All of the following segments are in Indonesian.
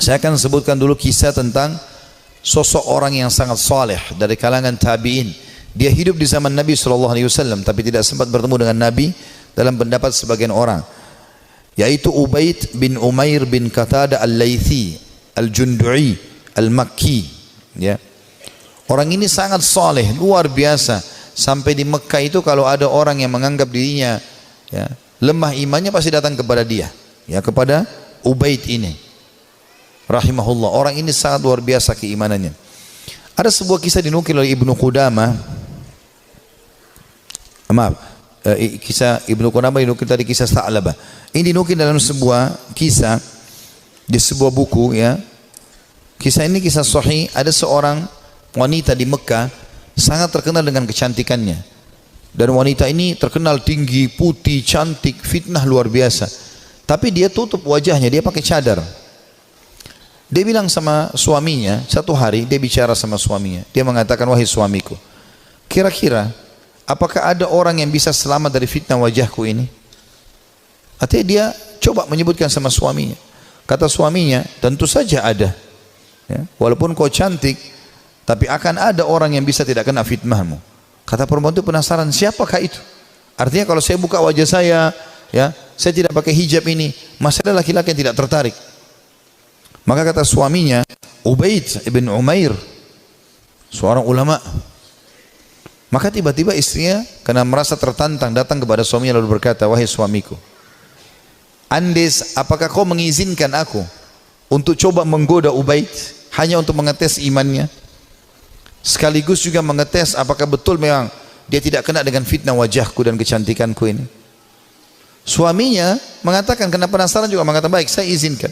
Saya akan sebutkan dulu kisah tentang sosok orang yang sangat saleh dari kalangan tabi'in. Dia hidup di zaman Nabi SAW tapi tidak sempat bertemu dengan Nabi dalam pendapat sebagian orang, yaitu Ubaid bin Umair bin Qatadah al-Laythi al-Jundu'i al-Makki. Ya. Orang ini sangat saleh, luar biasa. Sampai di Mekah itu kalau ada orang yang menganggap dirinya ya, lemah imannya, pasti datang kepada dia, ya, kepada Ubaid ini rahimahullah. Orang ini sangat luar biasa keimanannya. Ada sebuah kisah dinukil oleh Ibnu Qudamah. Kisah Ibnu Qudamah dinukil tadi, kisah Tha'labah. Ini dinukil dalam sebuah kisah di sebuah buku, ya. Kisah ini kisah sahih. Ada seorang wanita di Mekah sangat terkenal dengan kecantikannya. Dan wanita ini terkenal tinggi, putih, cantik, fitnah luar biasa. Tapi dia tutup wajahnya, dia pakai cadar. Dia bilang sama suaminya, satu hari dia bicara sama suaminya. Dia mengatakan, wahai suamiku, kira-kira apakah ada orang yang bisa selamat dari fitnah wajahku ini? Artinya dia coba menyebutkan sama suaminya. Kata suaminya, tentu saja ada. Ya, walaupun kau cantik, tapi akan ada orang yang bisa tidak kena fitnahmu. Kata perempuan itu penasaran, siapakah itu? Artinya kalau saya buka wajah saya, ya, saya tidak pakai hijab ini, masih ada laki-laki yang tidak tertarik. Maka kata suaminya, Ubaid ibn Umair, seorang ulama. Maka tiba-tiba istrinya karena merasa tertantang datang kepada suaminya lalu berkata, wahai suamiku, Andes, apakah kau mengizinkan aku untuk coba menggoda Ubaid hanya untuk mengetes imannya, sekaligus juga mengetes apakah betul memang dia tidak kena dengan fitnah wajahku dan kecantikanku ini? Suaminya mengatakan, karena penasaran juga mengatakan, baik, saya izinkan.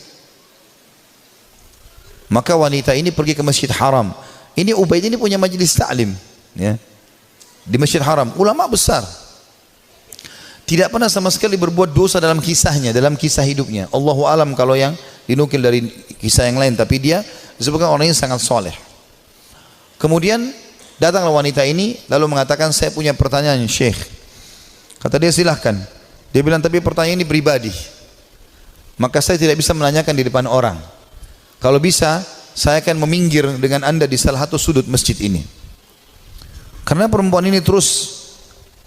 Maka wanita ini pergi ke Masjid Haram. Ini Ubaid ini punya majelis ta'lim, ya, di Masjid Haram, ulama besar. Tidak pernah sama sekali berbuat dosa dalam kisahnya, dalam kisah hidupnya. Allahu alam kalau yang dinukil dari kisah yang lain, tapi dia disebutkan orang ini sangat soleh. Kemudian datanglah wanita ini lalu mengatakan, saya punya pertanyaan Syekh. Kata dia, silahkan. Dia bilang, tapi pertanyaan ini pribadi, maka saya tidak bisa menanyakan di depan orang. Kalau bisa, saya akan meminggir dengan anda di salah satu sudut masjid ini. Karena perempuan ini terus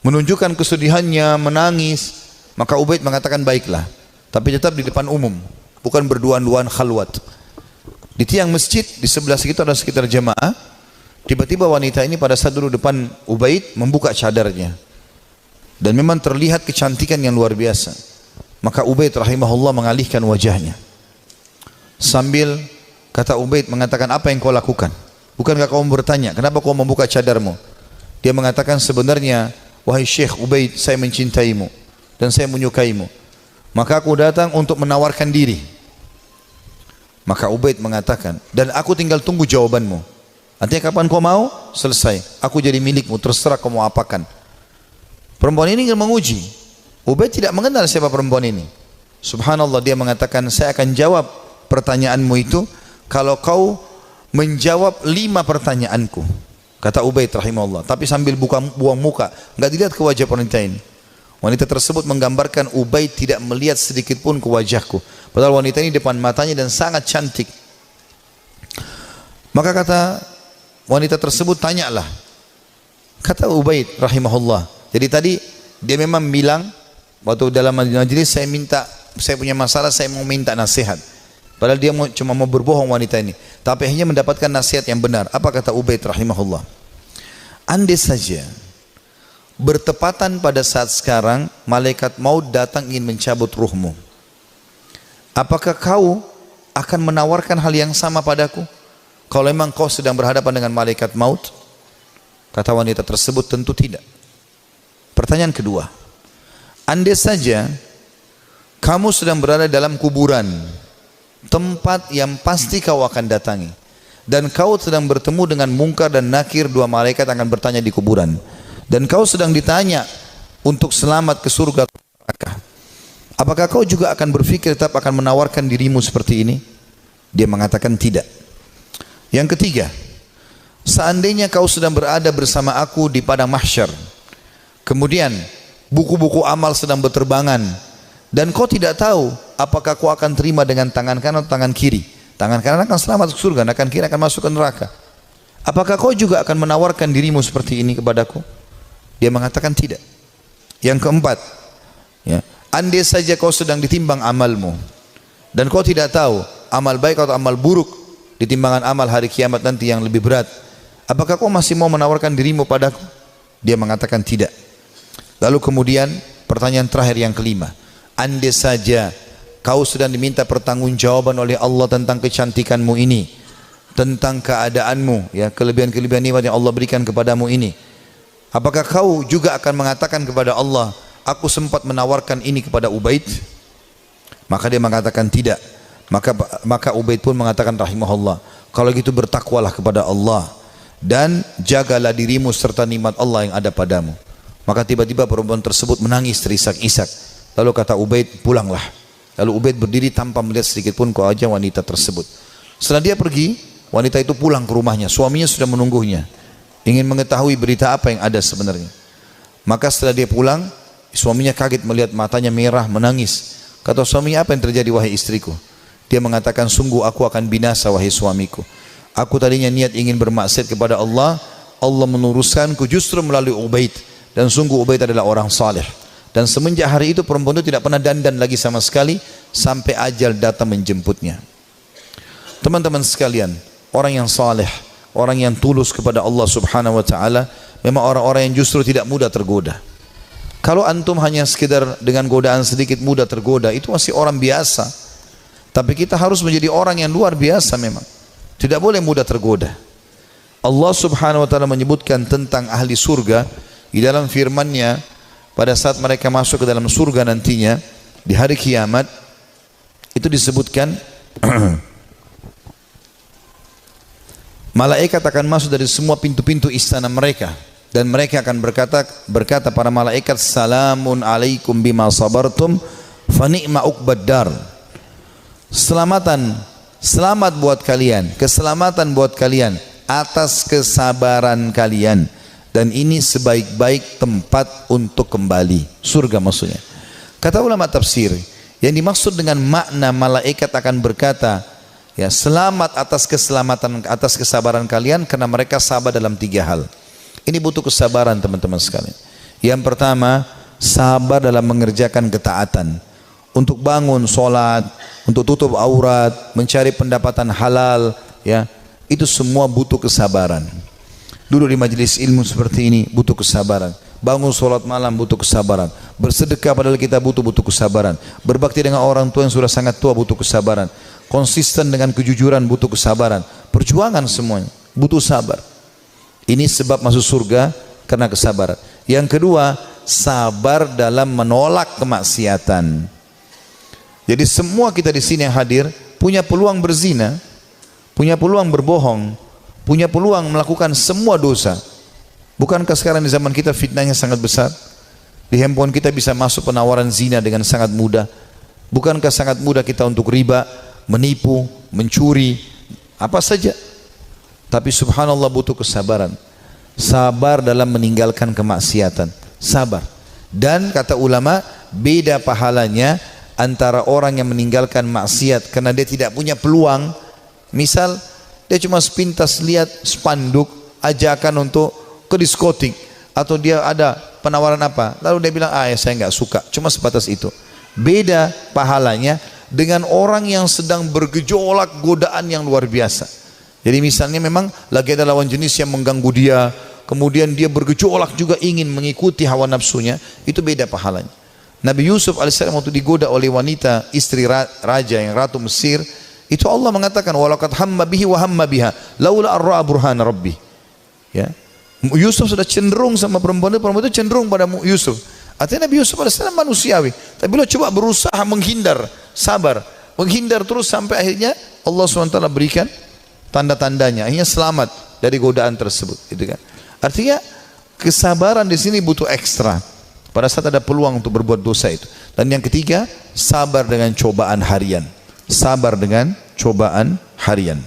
menunjukkan kesedihannya, menangis. Maka Ubaid mengatakan, baiklah, tapi tetap di depan umum, bukan berduaan-duaan khalwat. Di tiang masjid, di sebelah situ ada sekitar jemaah. Tiba-tiba wanita ini pada saat duduk depan Ubaid membuka cadarnya. Dan memang terlihat kecantikan yang luar biasa. Maka Ubaid rahimahullah mengalihkan wajahnya. Sambil kata Ubaid mengatakan, apa yang kau lakukan? Bukankah kau bertanya, kenapa kau membuka cadarmu? Dia mengatakan, sebenarnya wahai Syekh Ubaid, saya mencintaimu dan saya menyukaimu. Maka aku datang untuk menawarkan diri. Maka Ubaid mengatakan, dan aku tinggal tunggu jawabanmu. Artinya kapan kau mau? Selesai, aku jadi milikmu, terserah kau mau apakan. Perempuan ini ingin menguji. Ubaid tidak mengenal siapa perempuan ini. Subhanallah, dia mengatakan, saya akan jawab pertanyaanmu itu kalau kau menjawab 5 pertanyaanku, kata Ubaid rahimahullah. Tapi sambil buang muka, nggak dilihat ke wajah wanita ini. Wanita tersebut menggambarkan Ubaid tidak melihat sedikit pun ke wajahku, padahal wanita ini depan matanya dan sangat cantik. Maka kata wanita tersebut, tanyalah. Kata Ubaid rahimahullah, jadi tadi dia memang bilang waktu dalam majelis, saya punya masalah, saya mau minta nasihat. Padahal dia cuma mau berbohong wanita ini, tapi akhirnya mendapatkan nasihat yang benar. Apa kata Ubaid rahimahullah? Andai saja bertepatan pada saat sekarang malaikat maut datang ingin mencabut ruhmu, apakah kau akan menawarkan hal yang sama padaku kalau memang kau sedang berhadapan dengan malaikat maut? Kata wanita tersebut, tentu tidak. Pertanyaan kedua, andai saja kamu sedang berada dalam kuburan, tempat yang pasti kau akan datangi, dan kau sedang bertemu dengan Munkar dan Nakir, 2 malaikat akan bertanya di kuburan, dan kau sedang ditanya untuk selamat ke surga atau neraka, apakah kau juga akan berpikir tetap akan menawarkan dirimu seperti ini? Dia mengatakan tidak. Yang ketiga, seandainya kau sedang berada bersama aku di padang mahsyar, kemudian buku-buku amal sedang berterbangan, dan kau tidak tahu apakah kau akan terima dengan tangan kanan atau tangan kiri, Tangan kanan akan selamat ke surga, tangan kiri akan masuk ke neraka. Apakah kau juga akan menawarkan dirimu seperti ini kepadaku? Dia mengatakan tidak. Yang keempat, ya, andai saja kau sedang ditimbang amalmu dan kau tidak tahu amal baik atau amal buruk di timbangan amal hari kiamat nanti yang lebih berat, apakah kau masih mau menawarkan dirimu padaku? Dia mengatakan tidak. Lalu kemudian pertanyaan terakhir yang kelima, andai saja kau sedang diminta pertanggungjawaban oleh Allah tentang kecantikanmu ini, tentang keadaanmu, ya, kelebihan-kelebihan nikmat yang Allah berikan kepadamu ini, apakah kau juga akan mengatakan kepada Allah, aku sempat menawarkan ini kepada Ubaid? Maka dia mengatakan tidak. Maka Ubaid pun mengatakan rahimahullah, kalau gitu bertakwalah kepada Allah dan jagalah dirimu serta nikmat Allah yang ada padamu. Maka tiba-tiba perempuan tersebut menangis terisak-isak. Lalu kata Ubaid, pulanglah. Lalu Ubaid berdiri tanpa melihat sedikit pun ke wajah wanita tersebut. Setelah dia pergi, wanita itu pulang ke rumahnya. Suaminya sudah menunggunya, ingin mengetahui berita apa yang ada sebenarnya. Maka setelah dia pulang, suaminya kaget melihat matanya merah, menangis. Kata suaminya, apa yang terjadi wahai istriku? Dia mengatakan, sungguh aku akan binasa wahai suamiku. Aku tadinya niat ingin bermaksiat kepada Allah, Allah meluruskanku justru melalui Ubaid. Dan sungguh Ubaid adalah orang saleh. Dan semenjak hari itu perempuan itu tidak pernah dandan lagi sama sekali sampai ajal datang menjemputnya. Teman-teman sekalian, orang yang saleh, orang yang tulus kepada Allah subhanahu wa ta'ala, memang orang-orang yang justru tidak mudah tergoda. Kalau antum hanya sekedar dengan godaan sedikit mudah tergoda, itu masih orang biasa. Tapi kita harus menjadi orang yang luar biasa memang. Tidak boleh mudah tergoda. Allah subhanahu wa ta'ala menyebutkan tentang ahli surga di dalam firman-Nya pada saat mereka masuk ke dalam surga nantinya di hari kiamat. Itu disebutkan malaikat akan masuk dari semua pintu-pintu istana mereka dan mereka akan berkata para malaikat, salamun alaikum bima sabartum fa ni'ma uqbad dar. Selamat buat kalian, keselamatan buat kalian atas kesabaran kalian, dan ini sebaik-baik tempat untuk kembali, surga maksudnya. Kata ulama tafsir, yang dimaksud dengan makna malaikat akan berkata, ya, selamat atas keselamatan, atas kesabaran kalian, karena mereka sabar dalam 3 hal. Ini butuh kesabaran teman-teman sekalian. Yang pertama, sabar dalam mengerjakan ketaatan. Untuk bangun sholat, untuk tutup aurat, mencari pendapatan halal, ya, itu semua butuh kesabaran. Duduk di majelis ilmu seperti ini butuh kesabaran. Bangun sholat malam butuh kesabaran. Bersedekah padahal kita butuh kesabaran. Berbakti dengan orang tua yang sudah sangat tua butuh kesabaran. Konsisten dengan kejujuran butuh kesabaran. Perjuangan semuanya butuh sabar. Ini sebab masuk surga karena kesabaran. Yang kedua, sabar dalam menolak kemaksiatan. Jadi semua kita di sini yang hadir punya peluang berzina, punya peluang berbohong, punya peluang melakukan semua dosa. Bukankah sekarang di zaman kita fitnahnya sangat besar? Di handphone kita bisa masuk penawaran zina dengan sangat mudah. Bukankah sangat mudah kita untuk riba, menipu, mencuri, apa saja? Tapi subhanallah butuh kesabaran. Sabar dalam meninggalkan kemaksiatan. Sabar. Dan kata ulama, beda pahalanya antara orang yang meninggalkan maksiat karena dia tidak punya peluang. Misal dia cuma sepintas lihat spanduk ajakan untuk ke diskotik, atau dia ada penawaran apa, lalu dia bilang, ya saya nggak suka, cuma sebatas itu. Beda pahalanya dengan orang yang sedang bergejolak godaan yang luar biasa. Jadi misalnya memang lagi ada lawan jenis yang mengganggu dia, kemudian dia bergejolak juga ingin mengikuti hawa nafsunya, itu beda pahalanya. Nabi Yusuf alaihissalam waktu digoda oleh wanita istri raja yang ratu Mesir, itu Allah mengatakan, walaqad hamma bihi wa hamma biha laula ar-ra'a burhana rabbi. Ya, Yusuf sudah cenderung sama perempuan itu cenderung pada Yusuf. Artinya Nabi Yusuf alaihissalam manusiawi, tapi beliau coba berusaha menghindar, sabar, menghindar terus sampai akhirnya Allah SWT berikan tanda-tandanya, akhirnya selamat dari godaan tersebut. Gitu kan? Artinya kesabaran di sini butuh ekstra pada saat ada peluang untuk berbuat dosa itu. Dan yang ketiga, sabar dengan cobaan harian. Sabar dengan cobaan harian.